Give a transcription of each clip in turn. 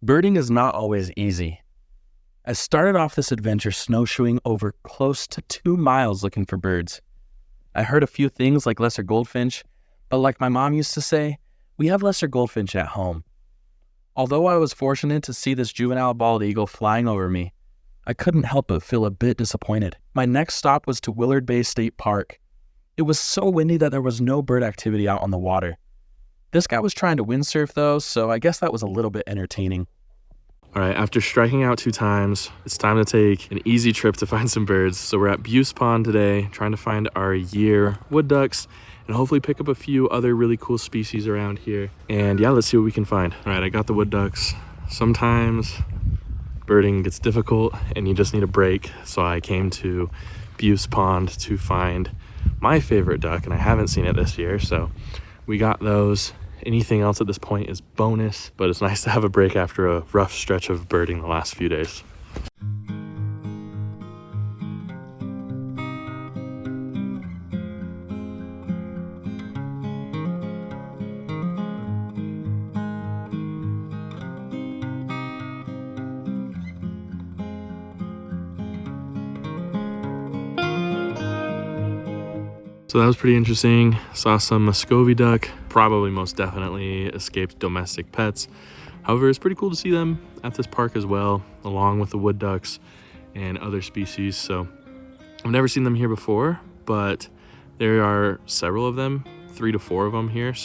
Birding is not always easy. I started off this adventure snowshoeing over close to 2 miles looking for birds. I heard a few things like lesser goldfinch, but like my mom used to say, we have lesser goldfinch at home. Although I was fortunate to see this juvenile bald eagle flying over me, I couldn't help but feel a bit disappointed. My next stop was to Willard Bay State Park. It was so windy that there was no bird activity out on the water. This guy was trying to windsurf though, so I guess that was a little bit entertaining. All right, after striking out 2 times, it's time to take an easy trip to find some birds. So we're at Buuse Pond today, trying to find our year wood ducks and hopefully pick up a few other really cool species around here. And yeah, let's see what we can find. All right, I got the wood ducks. Sometimes birding gets difficult and you just need a break. So I came to Buuse Pond to find my favorite duck, and I haven't seen it this year, so we got those. Anything else at this point is bonus, but it's nice to have a break after a rough stretch of birding the last few days. So that was pretty interesting. Saw some Muscovy duck, probably most definitely escaped domestic pets. However, it's pretty cool to see them at this park as well, along with the wood ducks and other species. So I've never seen them here before, but there are several of them, 3 to 4 of them here.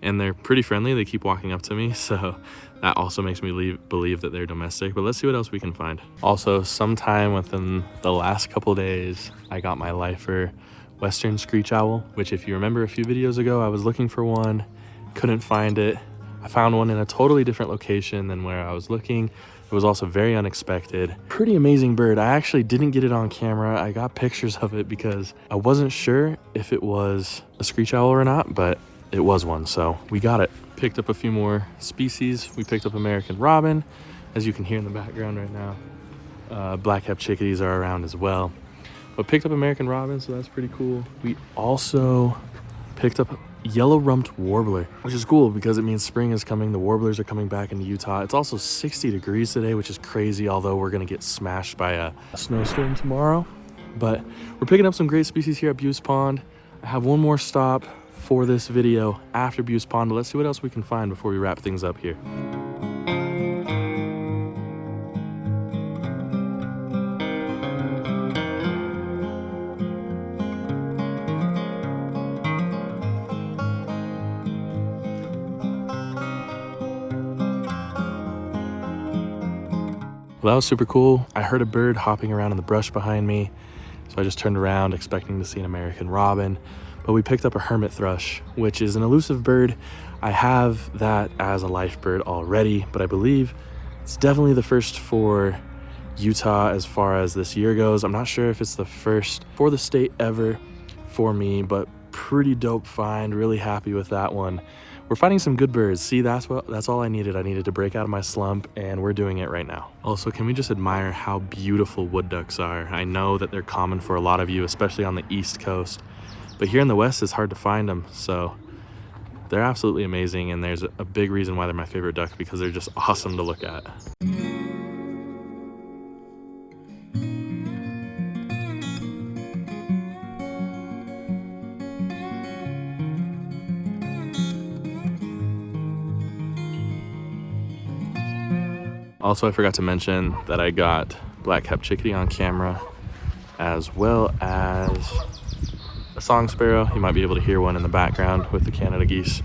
And they're pretty friendly. They keep walking up to me. So that also makes me believe that they're domestic, but let's see what else we can find. Also, sometime within the last couple days, I got my lifer Western screech owl, which if you remember a few videos ago, I was looking for one, couldn't find it. I found one in a totally different location than where I was looking. It was also very unexpected. Pretty amazing bird. I actually didn't get it on camera. I got pictures of it because I wasn't sure if it was a screech owl or not, but it was one, so we got it. Picked up a few more species. We picked up American robin, as you can hear in the background right now. Black-capped chickadees are around as well. But picked up American robin, so that's pretty cool. We also picked up yellow-rumped warbler, which is cool because it means spring is coming. The warblers are coming back into Utah. It's also 60 degrees today, which is crazy, although we're gonna get smashed by a snowstorm tomorrow. But we're picking up some great species here at Buuse Pond. I have one more stop for this video after Buuse Pond, but let's see what else we can find before we wrap things up here. Well, that was super cool. I heard a bird hopping around in the brush behind me, so I just turned around expecting to see an American robin, but we picked up a hermit thrush, which is an elusive bird. I have that as a life bird already, but I believe it's definitely the first for Utah as far as this year goes. I'm not sure if it's the first for the state ever for me, but pretty dope find. Really happy with that one. We're finding some good birds. See, that's all I needed. I needed to break out of my slump, and we're doing it right now. Also, can we just admire how beautiful wood ducks are? I know that they're common for a lot of you, especially on the East Coast, but here in the West, it's hard to find them. So they're absolutely amazing, and there's a big reason why they're my favorite duck, because they're just awesome to look at. Also, I forgot to mention that I got black-capped chickadee on camera, as well as a song sparrow. You might be able to hear one in the background with the Canada geese.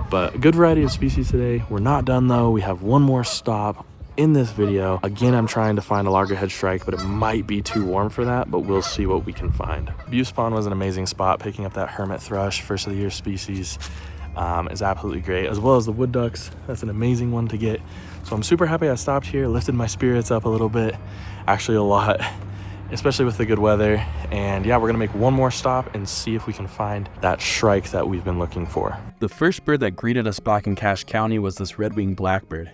But a good variety of species today. We're not done though. We have one more stop in this video. Again, I'm trying to find a loggerhead shrike, but it might be too warm for that, but we'll see what we can find. Buuse Pond was an amazing spot. Picking up that hermit thrush, first of the year species, is absolutely great, as well as the wood ducks. That's an amazing one to get. So I'm super happy I stopped here, lifted my spirits up a little bit, actually a lot, especially with the good weather. And yeah, we're gonna make one more stop and see if we can find that shrike that we've been looking for. The first bird that greeted us back in Cache County was this red-winged blackbird.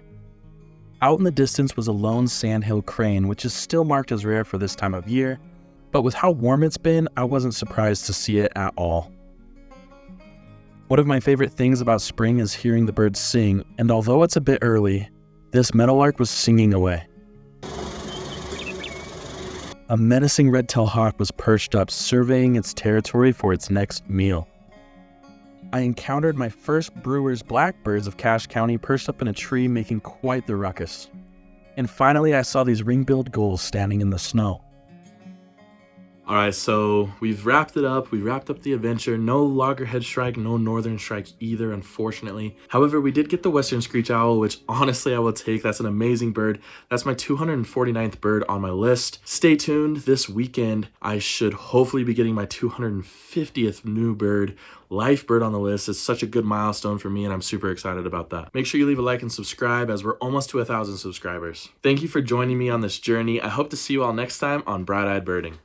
Out in the distance was a lone sandhill crane, which is still marked as rare for this time of year, but with how warm it's been, I wasn't surprised to see it at all. One of my favorite things about spring is hearing the birds sing, and although it's a bit early, This meadowlark was singing away. A menacing red-tailed hawk was perched up, surveying its territory for its next meal. I encountered my first brewer's blackbirds of Cache County perched up in a tree making quite the ruckus. And finally, I saw these ring-billed gulls standing in the snow. All right, so we've wrapped it up. We wrapped up the adventure. No loggerhead shrike, no northern shrike either, unfortunately. However, we did get the western screech owl, which honestly I will take. That's an amazing bird. That's my 249th bird on my list. Stay tuned. This weekend, I should hopefully be getting my 250th new bird, life bird on the list. It's such a good milestone for me, and I'm super excited about that. Make sure you leave a like and subscribe, as we're almost to 1,000 subscribers. Thank you for joining me on this journey. I hope to see you all next time on Bright Eyed Birding.